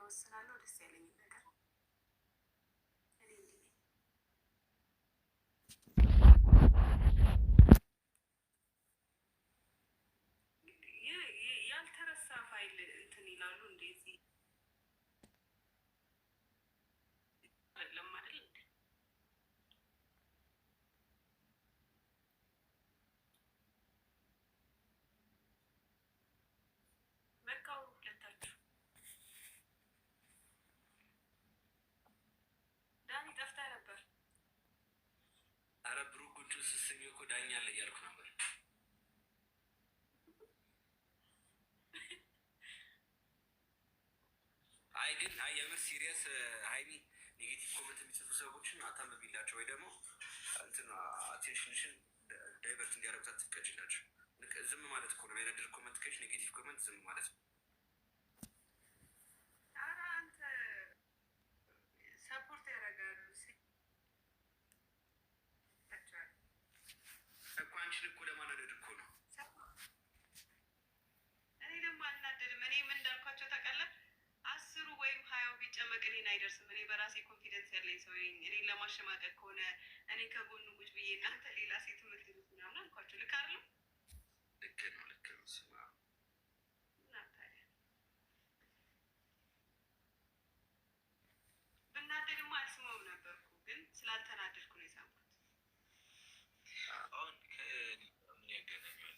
ወስናለሁ። ደስ ያለኝ ነገር እኔ እንዲህ ያልተረሳ ፋይል እንትን ይላሉ። እንደዚህ አይደለም አይደል? በቃ ሁለታችሁ ዳኒ ጠፍተህ ነበር። አረ ብሩክ ጉንጩ ስስኝ እኮ ዳኛ አለ እያልኩ ነበር። አይ ግን የምር ሲሪየስ ሀይሚ ኔጌቲቭ ኮመንት የሚጽፉ ሰዎችን አታንብቢላቸው፣ ወይ ደግሞ እንትን አቴንሽንሽን ዳይቨርት እንዲያደርጉት አትፍቀጂላቸው። ዝም ማለት እኮ ነው የሚያነድር ኮመንት ከሽ ኔጌቲቭ ኮመንት ዝም ማለት ነው። ኧረ አንተ ሰፖርት ያደርጋሉ እኮ አንቺን እኮ ለማናደድ እኮ ነው። እኔ ደግሞ አልናደድም። እኔ ምን እንዳልኳቸው ታውቃለህ? 10 ወይም 20 ቢጨመቅ እኔን አይደርስም። እኔ በራሴ ኮንፊደንስ ያለኝ ሰው ነኝ። እኔን ለማሸማቀቅ ከሆነ እኔ ከጎኑ ቁጭ ብዬ እናንተ ሌላ ሴት የምትሉት ምናምን አልኳቸው። ልክ አይደለም? ልክ ነው፣ ልክ ነው። ስማ ብናደድማ አልስመውም ነበርኩ፣ ግን ስላልተናደድኩ ነው የሳምኩት። አሁን ከምን ያገናኘዋል?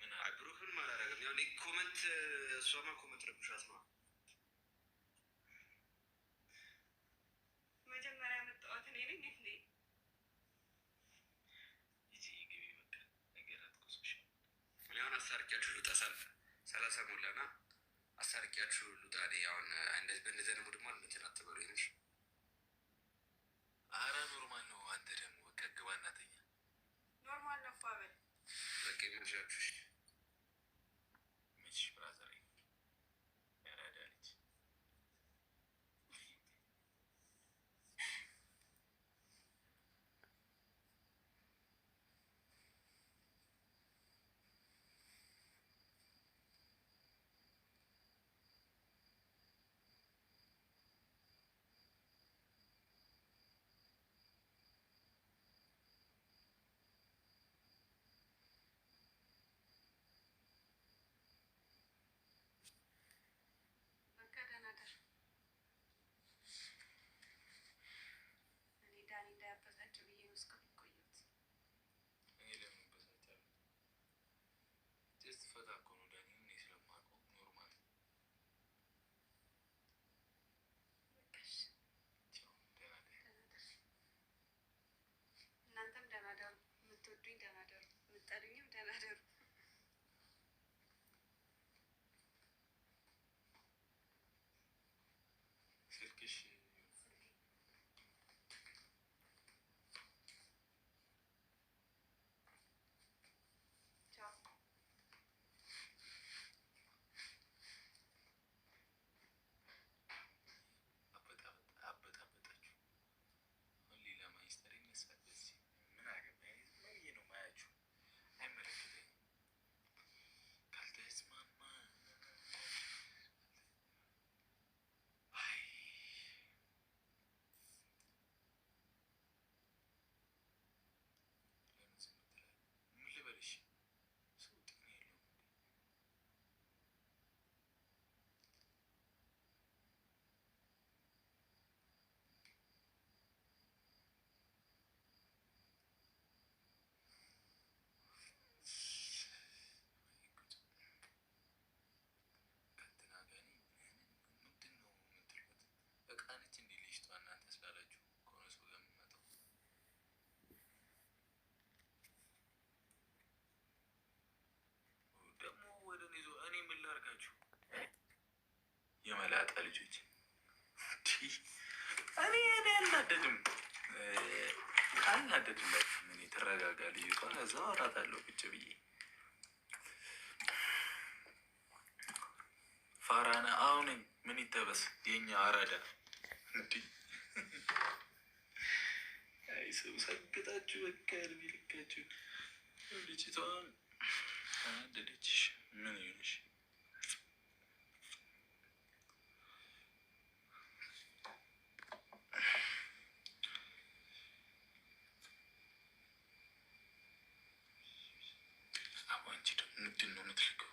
ምን ብሩክን አላደረገም። ያው ኮመንት እሷማ ኮመንት ረብሻት ነው። መጀመሪያ ያመጣኋት እኔ ነኝ። አሁን አሳርቂያችሁ ልውጣ። 30 ሞላና አሳርቂያችሁ ልውጣ። አሁን በእንደዚህ ደግሞ ደግሞ እንትን አትበሉ ይነሽ። አረ ኖርማል ነው። አንተ ደግሞ በቃ ግባ እናተኛ። ኖርማል ነው ፋበል በቃ ይመሻችሁ። ምች ብራዘር ያራዳልች ጠሪኝም ተናደሩ። ስልክሽ የመላጣ ልጆች እኔ አልናደድም። አልናደድላችሁ። ምን የተረጋጋ ልጅቷን እዛ አወራታለሁ ቁጭ ብዬ። ፋራነ አሁን ምን ይጠበስ የኛ አራዳ እንዲህ አይ ሰው ሰግጣችሁ በቃ እድሜ ልካችሁ ልጅቷን አናደደችሽ። ምን ይሆንሽ? አንቺ ደግሞ ምንድን ነው የምትልከው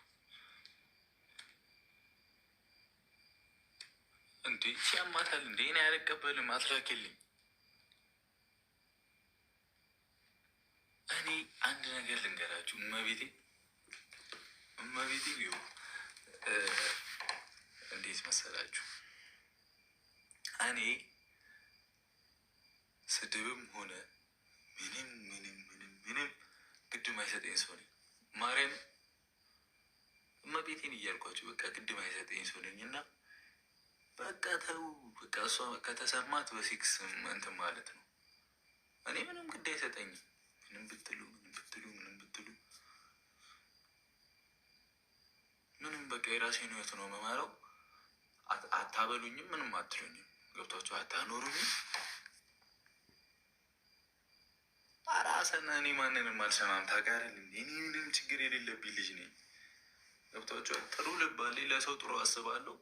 እንዴ? ሲያማታል እንዴ? እኔ አልቀበልም፣ አትላክልኝ። እኔ አንድ ነገር ልንገራችሁ፣ እመቤቴ ቢሆ እንዴት መሰላችሁ? እኔ ስድብም ሆነ ምንም ግድም አይሰጠኝ ሰው ነኝ። ማርያም እመቤቴን እያልኳቸው በቃ ግድም አይሰጠኝ ሰው ነኝ እና በቃ ተው በቃ እሷ ከተሰማት በሲክስ እንትን ማለት ነው። እኔ ምንም ግድ አይሰጠኝም። ምንም ብትሉ ምንም በቃ የራሴን ህይወት ነው መማረው። አታበሉኝም፣ ምንም አትሉኝም። ገብቷችሁ አታኖሩኝም። ራስን እኔ ማንንም አልሰማም። ታውቃለህ እንዴ? እኔ ምንም ችግር የሌለብኝ ልጅ ነኝ። ገብቷችሁ ጥሩ ልብ አለኝ፣ ለሰው ጥሩ አስባለሁ።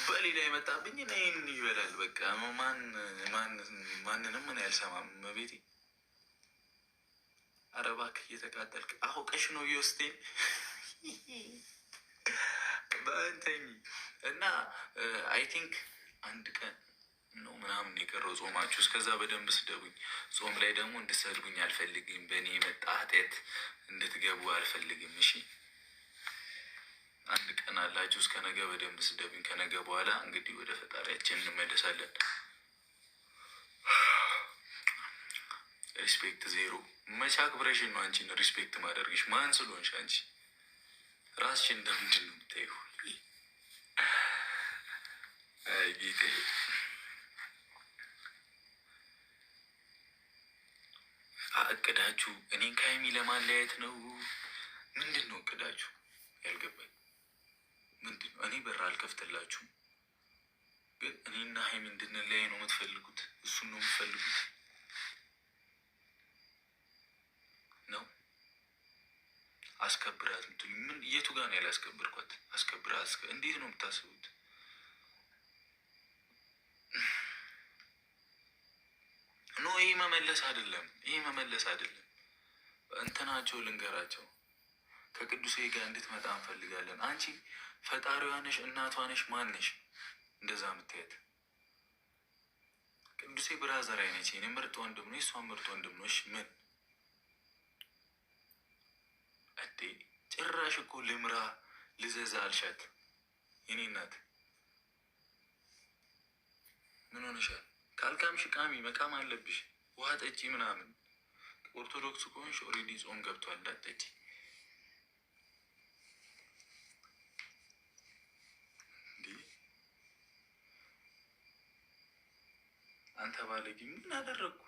በሌላ የመጣብኝ እኔን ይበላል። በቃ ማንንም ምን አልሰማም። መቤቴ ኧረ እባክህ እየተቃጠልክ አውቀሽ ነው እየወስቴን በእንተኝ እና አይ ቲንክ አንድ ቀን ነው ምናምን የቀረው ጾማችሁ። እስከዛ በደንብ ስደቡኝ። ጾም ላይ ደግሞ እንድትሰድቡኝ አልፈልግም። በእኔ የመጣ ኃጢአት እንድትገቡ አልፈልግም። እሺ አንድ ቀን አላችሁ። እስከ ነገ በደንብ ስደቡኝ። ከነገ በኋላ እንግዲህ ወደ ፈጣሪያችን እንመለሳለን። ሪስፔክት ዜሮ። መቼ አክብረሽን ነው አንቺን ሪስፔክት ማደርግሽ? ማን ስለሆንሽ አንቺ ራስሽን እንደምንድን ነው የምታይው? ጌጤ እቅዳችሁ እኔን ከሀይሚ ለማለያየት ነው? ምንድን ነው እቅዳችሁ? ያልገባኝ ምንድን ነው? እኔ በር አልከፍትላችሁም፣ ግን እኔና ሀይሚ እንድንለያይ ነው የምትፈልጉት? እሱን ነው የምትፈልጉት ነው? አስከብራት ምትሉ ምን? የቱ ጋር ነው ያላስከብርኳት? አስከብራት እንዴት ነው የምታስቡት? ኖ ይህ መመለስ አይደለም፣ እንትናቸው ልንገራቸው። ከቅዱሴ ጋር እንድትመጣ እንፈልጋለን። አንቺ ፈጣሪዋ ነሽ፣ እናቷ ነሽ፣ ማን ነሽ እንደዛ የምትሄድ? ቅዱሴ ብራዘር አይነች። እኔ ምርጥ ወንድም ነው፣ እሷን ምርጥ ወንድም ነው። እሺ ምን እዴ ጭራሽ እኮ ልምራ ልዘዛ አልሻት። የኔ እናት ምን ሆነሻል? ካልካምሽ ቃሚ፣ መቃም አለብሽ። ውሃ ጠጪ ምናምን። ኦርቶዶክስ ከሆንሽ ኦልሬዲ ጾም ገብቷል፣ እንዳትጠጪ። አንተ ባለጌ ምን አደረግኩ?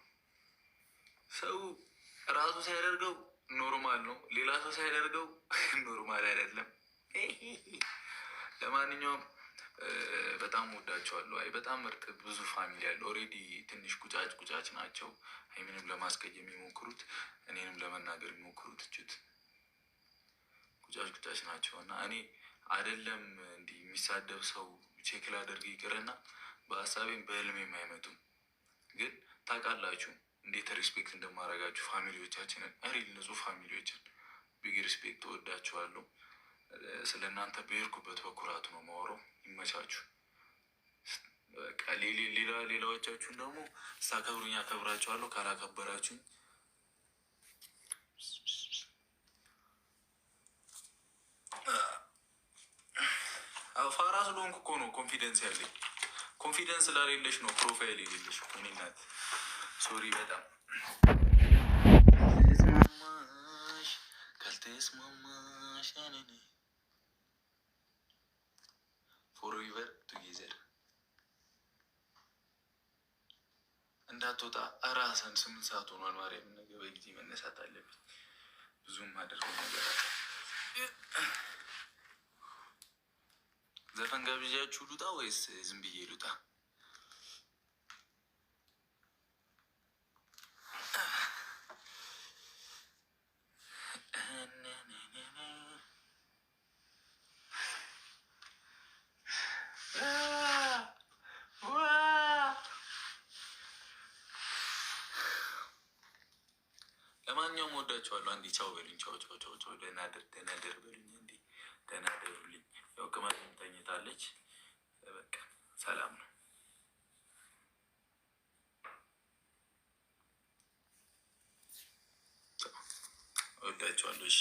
ሰው ራሱ ሲያደርገው ኖርማል ነው፣ ሌላ ሰው ሲያደርገው ኖርማል አይደለም። ለማንኛውም በጣም ወዳቸዋለሁ። አይ በጣም ምርጥ ብዙ ፋሚሊ ያለ ኦልሬዲ ትንሽ ቁጫጭ ናቸው። ሀይሚንም ለማስቀየም የሚሞክሩት እኔንም ለመናገር የሚሞክሩት እችት ቁጫጭ ናቸው እና እኔ አይደለም እንዲህ የሚሳደብ ሰው ቼክ ላደርግ ይቅርና በሀሳቤም በህልሜም አይመጡም። ግን ታውቃላችሁ እንዴት ሪስፔክት እንደማደርጋችሁ ፋሚሊዎቻችንን፣ ሪል ንጹህ ፋሚሊዎችን ቢግ ሪስፔክት እወዳችኋለሁ። ስለ እናንተ በሄድኩበት በኩራቱ ነው ማወራው። ይመቻችሁ። በቃ ሌላዎቻችሁን ደግሞ ስታከብሩኝ አከብራችኋለሁ፣ ካላከበራችሁኝ ፋራ ስለሆንኩ እኮ ነው ኮንፊደንስ ያለኝ። ኮንፊደንስ ስላሌለሽ ነው ፕሮፋይል የሌለሽ። እኔ ናት ሶሪ በጣም ካልተስማማሽ ፎርኤቨር ቱጌዘር እንዳትወጣ። እራስን 8 ሰዓት ሆኗል። ማርያም ነገ በጊዜ መነሳት አለብኝ። ብዙም አደርገው ነገር አለ። ዘፈን ጋብዣችሁ ሉጣ ወይስ ዝም ብዬ ሉጣ? ለማንኛውም ወዳችኋለሁ። አንዴ ቻው በሉኝ። ቻው ቻው ቻው ቻው። ደህና ደር በሉኝ። እንዴ ደህና ደሩልኝ። ያው ቅመም ተኝታለች። በቃ ሰላም ነው። ወዳችኋለሁ። እሺ